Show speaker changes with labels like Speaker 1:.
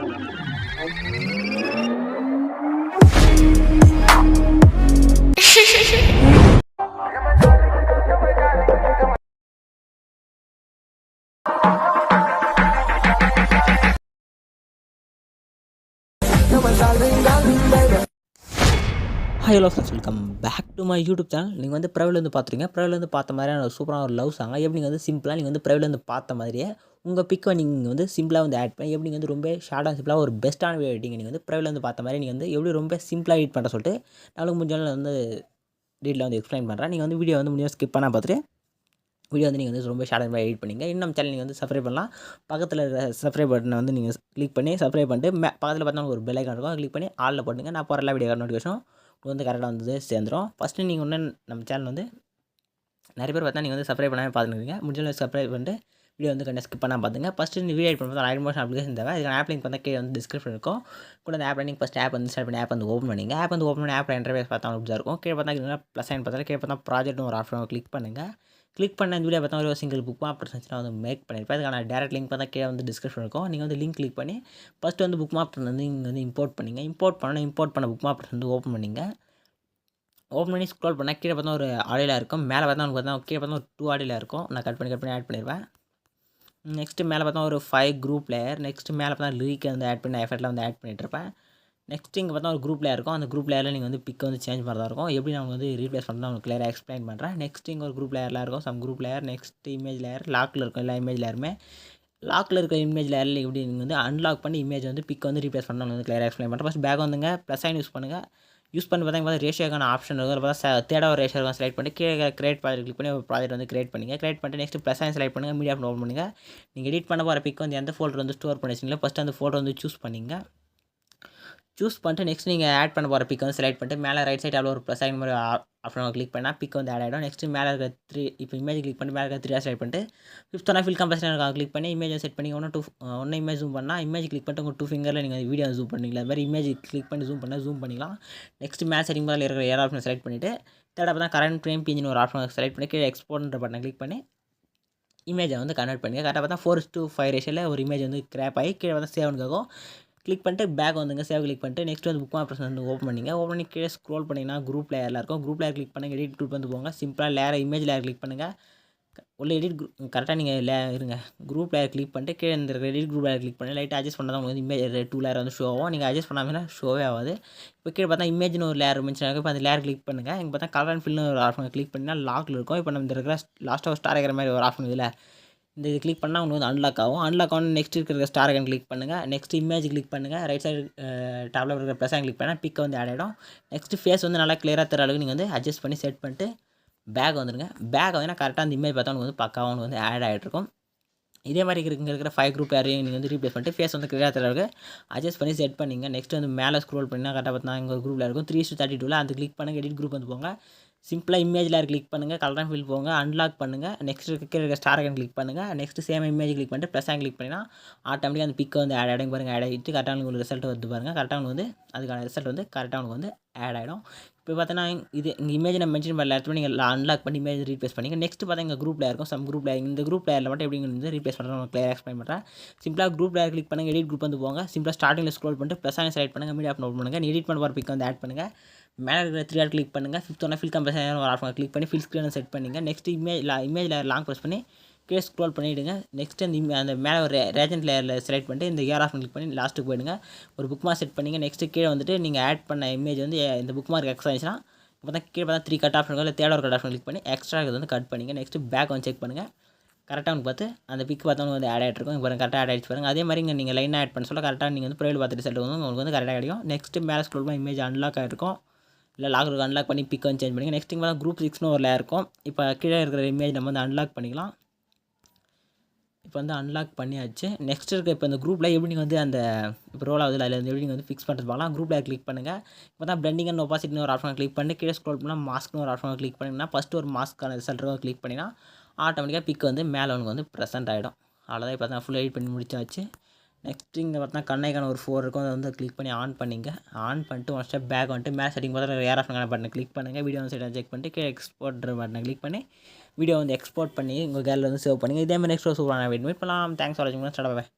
Speaker 1: Hi hello friends, welcome back to my YouTube channel. நீங்கள் வந்து ப்ரைவேலேருந்து பார்த்துருங்க. ப்ரைவேலேருந்து பார்த்த மாதிரியான ஒரு சூப்பரான ஒரு லவ் சாங்கை எப்படி நீங்கள் வந்து சிம்பிளாக நீங்கள் வந்து ப்ரைவேலேருந்து பார்த்த மாதிரியே உங்கள் பிக்கை நீங்கள் வந்து சிம்பிளாக வந்து ஆட் பண்ணி எப்படி வந்து ரொம்ப ஷார்ட் அண்ட் சிம்பிளாக ஒரு பெஸ்ட்டான வீடியோ எடிட்டிங் நீங்கள் வந்து ப்ரைவேலேருந்து பார்த்த மாதிரி நீங்கள் வந்து எப்படி ரொம்ப சிம்பிளாக எடிட் பண்ணுற சொல்லிட்டு நாளுக்கு முடிஞ்சாலும் வந்து டீட்டில் வந்து எக்ஸ்பிளைன் பண்ணுறேன். நீங்கள் வந்து வீடியோ வந்து முடிஞ்சால் ஸ்கிப் பண்ணால் பார்த்துட்டு வீடியோ வந்து நீங்கள் வந்து ரொம்ப ஷார்ட் அண்ட் எடிட் பண்ணிங்க. இன்னும் சேனல் நீங்கள் வந்து சப்ஸ்கிரைப் பண்ணலாம். பக்கத்தில் இருக்கிற சப்ஸ்கிரைப் பட்டனை வந்து நீங்கள் கிளிக் பண்ணி சப்ஸ்கிரைப் பண்ணிட்டு பக்கத்தில் பார்த்தா ஒரு பெல் ஐக்கான் இருக்கும், கிளிக் பண்ணி ஆலில் போட்டுங்க. நான் போகிற எல்லா வீடியோ நோட்டிஃபிகேஷன் வந்து கரெக்டாக வந்து சேர்ந்துடும். ஃபஸ்ட்டு நீங்கள் ஒன்று நம்ம சேனல் வந்து நிறைய பேர் பார்த்தா நீங்கள் வந்து சப்ஸ்கிரைப் பண்ணாமல் பார்த்துருக்கீங்க. முடிஞ்சாலும் சப்ஸ்கிரைப் பண்ணிட்டு வீடியோ வந்து கண்டிப்பாக ஸ்கிப் பண்ணால் பார்த்துங்க. ஃபஸ்ட்டு நீங்கள் வீடியோ எடிட் பண்ணும்போது ஆயிரம் மோஷன் அப்ளிகேஷன் தேவை. இதுக்கான ஆப் லிங்க் பார்த்தா கீழே வந்து டிஸ்கிரிப்ஷன் இருக்கும். கூட அந்த ஆப் நீங்கள் ஃபஸ்ட் ஆப் வந்து ஸ்டார்ட் பண்ணி ஆப் வந்து ஓப்பன் பண்ணிங்க. ஆப் வந்து ஓப்பன் பண்ணி ஆப் இன்டர்ஃபேஸ் பார்த்தா அப்படி தான் இருக்கும். கீழே பார்த்தா ப்ளஸ் சைன் பார்த்தா கீழே பார்த்தா ப்ராஜெக்ட்னு ஒரு ஆப்ஷன் கிளிக் பண்ணுங்கள். கிளிக் பண்ண இந்த வீடியோ பார்த்தா ஒரு சிங்கிள் புக் மாப் பிரச்சனை வந்து மேக் பண்ணியிருப்பேன். அதுக்கான டேரக்ட் லிங்க் பார்த்தா கீழே வந்து டிஸ்கிரிப்ஷன் இருக்கும். நீங்கள் வந்து லிங்க் கிளிக் பண்ணி ஃபஸ்ட்டு வந்து புக் மாப் வந்து இங்கே வந்து இம்போர்ட் பண்ணிங்க. இம்போர்ட் பண்ண புக் மாப் வந்து ஓப்பன் பண்ணிங்க. ஓப்பன் பண்ணி ஸ்க்ரோல் பண்ணால் கீழே பார்த்தா ஒரு ஆடியோவில் இருக்கும். மேலே பார்த்தா உங்களுக்கு பார்த்தா கீழே பார்த்தா ஒரு 2 ஆடியோவில் இருக்கும். நான் கட் பண்ணி ஆட் பண்ணிடுவேன். நெக்ஸ்ட்டு மேலே பார்த்தா ஒரு 5 குரூப் லேயர். நெக்ஸ்ட்டு மேலே பார்த்தா லிரிக்கை வந்து ஆட் பண்ணி எஃபெக்ட்டில் வந்து ஆட் பண்ணிட்டுருப்பேன். நெக்ஸ்ட்டு இங்கே பார்த்தா ஒரு குரூப் லேயர் இருக்கும். அந்த குரூப் லேயரில் நீங்கள் வந்து பிக் வந்து சேஞ்ச் பண்ணுறதா இருக்கும். எப்படி நான் வந்து ரீப்ளேஸ் பண்ணுறது உங்களுக்கு கிளியராக எக்ஸ்பிளைன் பண்ணுறேன். நெக்ஸ்ட்டு இங்கே ஒரு குரூப் லேயர்லாம் இருக்கும். Some group layer. Next image layer. லாக்கில் இருக்கும் எல்லா இமேஜ் லேயருமே. லாக்கில் இருக்கிற இமேஜ் லேயரில் எப்படி நீங்கள் வந்து அன்லாக் பண்ணி இமேஜ் வந்து பிக் வந்து ரீப்ளேஸ் பண்ணணும் வந்து கிளியராக எக்ஸ்பிளைன் பண்ணுறேன். ஃபஸ்ட் பேக் வந்துங்க ப்ளஸ் சைன் யூஸ் பண்ணுங்கள். யூஸ் பண்ணி பார்த்தா ரேஷியோக்கான ஆப்ஷன் இருக்கும். அதில் பார்த்தா தேர்டாக ஒரு ரேஷியோ செலக்ட் பண்ணி கீழே கிரியேட் ப்ராஜெக்ட் கிளிக் பண்ணி ஒரு ப்ராஜெக்ட் வந்து கிரியேட் பண்ணிட்டு நெக்ஸ்ட் ப்ளஸ் சைன் செலக்ட் பண்ணுங்கள். மீடியா ஓப்பன் பண்ணுங்கள். நீங்கள் எடிட் பண்ண போகிற பிக் வந்து எந்த ஃபோல்டர் வந்து ஸ்டோர் பண்ணி வச்சிங்களோ ஃபஸ்ட்டு அந்த ஃபோல்டர் வந்து சூஸ் பண்ணிங்க. சூஸ் பண்ணிட்டு நெக்ஸ்ட் நீங்கள் ஆட் பண்ண போகிற பிக் வந்து செலக்ட் பண்ணிட்டு மேலே ரைட் சைட் அவ்வளோ ஒரு ப்ளஸ் சைன் மாதிரி ஆப்ஷன் கிளிக் பண்ணால் பிக் வந்து ஆட் ஆகிடும். நெக்ஸ்ட் மேலே இருக்க 3 இப்போ இமேஜ் கிளிக் பண்ணி மேலே இருக்க 3 செலக்ட் பண்ணிட்டு fifth one fill compassion click பண்ணி இமேஜ் செட் பண்ணி ஒன்று இமேஜ் ஜூம் பண்ணால் இமேஜ் கிளிக் பண்ணிட்டு உங்கள் 2 ஃபிங்கரில் நீங்கள் வீடியோ ஜூம் பண்ணிக்கலாம். அது மாதிரி இமேஜ் கிளிக் பண்ணி ஜூம் பண்ணிக்கலாம். நெக்ஸ்ட் மேலே செட்டிங் மேலே இருக்கிற ஏர் ஆப்ஷன் செலக்ட் பண்ணிவிட்டு தேர்ட் அப்போ தான் கரண்ட் ஃப்ரேம் பிஞ்சின்னு ஒரு ஆப்ஷன் செலக்ட் பண்ணி கீழே எக்ஸ்போர்ட்ன்ற பட்டனை கிளிக் பண்ணி இமேஜை வந்து கன்வெர்ட் பண்ணி கரெக்டாக பார்த்தா 4:5 ரேஷியோவில் ஒரு இமேஜ் வந்து கிராப் ஆகி கீழே வந்து சேவ்னு கேட்கும். கிளிக் பண்ணிட்டு பேக் வந்துங்க. சேவ் கிளிக் பண்ணிட்டு நெக்ஸ்ட் வந்து புக் மாப் வந்து ஓப்பன் பண்ணிங்க. ஓப்பன் பண்ணி கீழே ஸ்க்ரோல் பண்ணிங்கன்னா குரூப் லேயரில் இருக்கும். குரூப் லேயர் கிளிக் பண்ணுங்கள். எடிட் குரூப் வந்து போங்க. சிம்பிளாக இமேஜ் லேயர் கிளிக் பண்ணுங்கள். உள்ள எடிட் கரெக்டாக நீங்கள் இருங்க. குரூப் லேயர் கிளிக் பண்ணிட்டு கீழே இந்த எடிட் குரூப் லேயர் கிளிக் பண்ணி லைட்டாக அட்ஜஸ்ட் பண்ணால் தான் உங்களுக்கு இமேஜ் 2 லேயர் வந்து ஷோ ஆகும். நீங்கள் அட்ஜஸ்ட் பண்ணாமல் ஷோவே ஆகாது. இப்போ கீழே பார்த்தா இமேஜ்னு ஒரு லேயர் மென்ஷன் ஆகும். இப்போ அந்த லேயர் கிளிக் பண்ணுங்கள். இங்கே பார்த்தா கலர் அண்ட் ஃபில்னு ஒரு ஆப்ஷன் கிளிக் பண்ணிங்கன்னா லாக்கில் இருக்கும். இப்போ நம்ம இருக்கிற லாஸ்ட்டாக ஒரு ஸ்டார் இருக்கிற மாதிரி ஒரு ஆப்ஷன் இதில் இந்த இது கிளிக் பண்ணால் உங்களுக்கு வந்து அன்லாக் ஆகும். அன்லாக் ஆகும். நெக்ஸ்ட் இருக்கிற ஸ்டார் ஐக்கன் கிளிக் பண்ணுங்கள். நெக்ஸ்ட் இமேஜ் கிளிக் பண்ணுங்கள். ரைட் சைடு டாப்பில் இருக்கிற ப்ளஸ் ஐக்கன் கிளிக் பண்ணால் பிக் வந்து ஆட் ஆகிடும். நெக்ஸ்ட் ஃபேஸ் வந்து நல்லா கிளியராக தர அளவுக்கு நீங்கள் வந்து அட்ஜஸ்ட் பண்ணி செட் பண்ணிட்டு பேக் வந்துடுங்க. பேக் வந்து கரெக்டாக அந்த இமேஜ் பார்த்தா உங்களுக்கு வந்து பக்காவும் வந்து ஆட் ஆகிட்ருக்கும். இதே மாதிரி இங்கே இருக்கிற 5 குரூப் யாரையும் நீங்கள் வந்து ரீப்ளேஸ் பண்ணிட்டு ஃபேஸ் வந்து கிளியராக தர அளவுக்கு அட்ஜஸ்ட் பண்ணி செட் பண்ணிங்க. நெக்ஸ்ட் வந்து மேலே ஸ்க்ரோல் பண்ணினா கரெக்டாக பார்த்தா இங்கே ஒரு குரூப்பில் இருக்கும் 3:32 அந்த கிளிக் பண்ணுங்கள். எடிட் குரூப் வந்து போங்க. சிம்பிளாக இமேஜ் லேயர் கிளிக் பண்ணுங்கள். கலர் அண்ட் ஃபில் போங்க. அன்லாக் பண்ணுங்கள். நெக்ஸ்ட் இருக்கிற ஸ்டார் ஐக்கன் கிளிக் பண்ணுங்கள். நெக்ஸ்ட் சேம் இமேஜ் கிளிக் பண்ணிட்டு ப்ளஸ் ஐக்கன் கிளிக் பண்ணினா ஆட்டோமேட்டிக்காக அந்த பிக் வந்து ஆட் ஆகிடும் பாருங்கள். ஆட் ஆகிட்டு கரெக்டாக உங்களுக்கு ரிசல்ட் வந்து பாருங்கள். கரெக்டாக உங்களுக்கு வந்து அதுக்கான ரிசல்ட் வந்து கரெக்டாக உங்களுக்கு வந்து ஆட் ஆகிடும். இப்போ பார்த்தீங்கன்னா இது இங்கே இமேஜ் நம்ம மென்ஷன் பண்ணல இடத்துல நீங்கள் அன்லாக் பண்ணி இமேஜ் ரீப்ளேஸ் பண்ணிங்க. நெக்ஸ்ட் பார்த்தா இங்கே குரூப் லேயர் இருக்கும். சம் குரூப் லேயர் இந்த குரூப் லேயரில் மட்டும் எப்படி வந்து ரீப்ளேஸ் பண்ணுறோம் நான் கிளியராக எக்ஸ்பிளைன் பண்ணுறேன். சிம்பிளாக குரூப் லேயர் கிளிக் பண்ணுங்கள். எடிட் குரூப் வந்து போங்க. சிம்பிளாக ஸ்டார்டிங்கில் ஸ்க்ரோல் பண்ணிட்டு ப்ளஸ் ஐக்கன் செலக்ட் பண்ணுங்கள். மீடியா ஆப்ஷன் ஓப்பன் பண்ணுங்கள். எடிட் பண்ண போகிற பிக் வந்து ஆட் பண்ணுங்கள். மேலே இருக்கிற 3 டாட் கிளிக் பண்ணுங்கள். ஃபிஃப்த் ஒன் ஃபில் கம்பேஷன் ஒரு ஆப்ஷன் கிளிக் பண்ணி ஃபில் ஸ்க்ரீனை செட் பண்ணிங்க. Next image layer long press பண்ணி கீழே ஸ்க்ரோல் பண்ணிவிடுங்க. நெக்ஸ்ட் அந்த மேலே ஒரு ரேஜென்ட் லேயரில் செலக்ட் பண்ணிட்டு இந்த ஏர் ஆப்ஷன் கிளிக் பண்ணி லாஸ்ட்டுக்கு போயிடுங்க. ஒரு புக் மார்க் செட் பண்ணிங்க. நெக்ஸ்ட்டு கீழே வந்துட்டு நீங்கள் ஆட் பண்ண இமேஜ் வந்து இந்த புக் மார்க் எக்ஸ்ட்ரா ஆச்சுன்னா பார்த்தா கீழே பார்த்தா 3 கட் ஆப்ஷன் இல்லை தேர்ட் ஒரு கட் ஆப்ஷன் கிளிக் பண்ணி எக்ஸ்ட்ரா இது வந்து கட் பண்ணிங்க. நெக்ஸ்ட் பேக் வந்து செக் பண்ணுங்கள். கரெக்டாக உங்களுக்கு பார்த்து அந்த பிக் பார்த்தவங்க வந்து ஆட் ஆகிட்டு இருக்கும். இப்போ கரெக்டாக ஆட் ஆகிடுச்சு பாருங்கள். அதே மாதிரி இங்கே நீங்கள் லைனாக ஆட் பண்ண சொல்ல கரெக்டாக நீங்கள் வந்து ப்ரைவேட் பார்த்துட்டு ரிசல்ட் வந்து உங்களுக்கு வந்து கரெக்டாக கிடைக்கும். நெக்ஸ்ட் மேலே ஸ்க்ரோல் பண்ணி இமேஜ் அன்லாக் ஆகிருக்கும். இல்லை லாக் அன்லாக் பண்ணி பிக் வந்து சேஞ்ச் பண்ணிங்க. நெக்ஸ்ட் இங்கே குரூப் 6னு ஒரு லேயர் இருக்கும். இப்போ கீழே இருக்கிற இமேஜ் நம்ம வந்து அன்லாக் பண்ணிக்கலாம். இப்போ வந்து அன்லாக் பண்ணியாச்சு. நெக்ஸ்ட் இருக்க இப்போ இந்த குரூப்பில் எப்படி நீங்கள் வந்து அந்த இப்போ ரோல் ஆகுது அதில் எப்படி நீங்கள் வந்து ஃபிக்ஸ் பண்ணுறது பார்க்கலாம். குரூப்பில் கிளிக் பண்ணுங்கள். இப்போ தான் பிளெண்டிங் அண்ட் ஒபாசிட்டின்னு ஒரு ஆப்ஷன் கிளிக் பண்ணி கீழே ஸ்க்ரோல் பண்ணால் மாஸ்க்னு ஒரு ஆப்ஷன் கிளிக் பண்ணிங்கன்னா ஃபஸ்ட்டு ஒரு மாஸ்க்கான ரிசல்ட் கிளிக் பண்ணினா ஆட்டோமேட்டிக்காக பிக் வந்து மேலே உங்களுக்கு வந்து ப்ரெசென்ட் ஆகிடும். அவ்வளோதான். இப்போ தான் ஃபுல் எடிட் பண்ணி முடிச்சாச்சு. நெக்ஸ்ட் இங்கே பார்த்தா கண்ணைக்கான ஒரு 4 இருக்கும். அதை வந்து கிளிக் பண்ணி ஆன் பண்ணிங்க. ஆன் பண்ணிட்டு ஒன் ஸ்டெப் பேக் வந்துட்டு மேலே செட்டிங் பார்த்தா ஏர் ஆப்ஷன் பட்டனை கிளிக் பண்ணுங்கள். வீடியோ வந்து செட் செக் பண்ணிட்டு கீழே எக்ஸ்போர்ட் பட்டனை கிளிக் பண்ணி வீடியோ வந்து எக்ஸ்போர்ட் பண்ணி உங்கள் கேலரியில் வந்து சேவ் பண்ணுங்கள். இதே மாதிரி நெக்ஸ்ட் சூப்பரான வெயிட் பண்ணலாம். தேங்க்ஸ் ஃபார் வாட்சிங். ஸ்டார்ட்.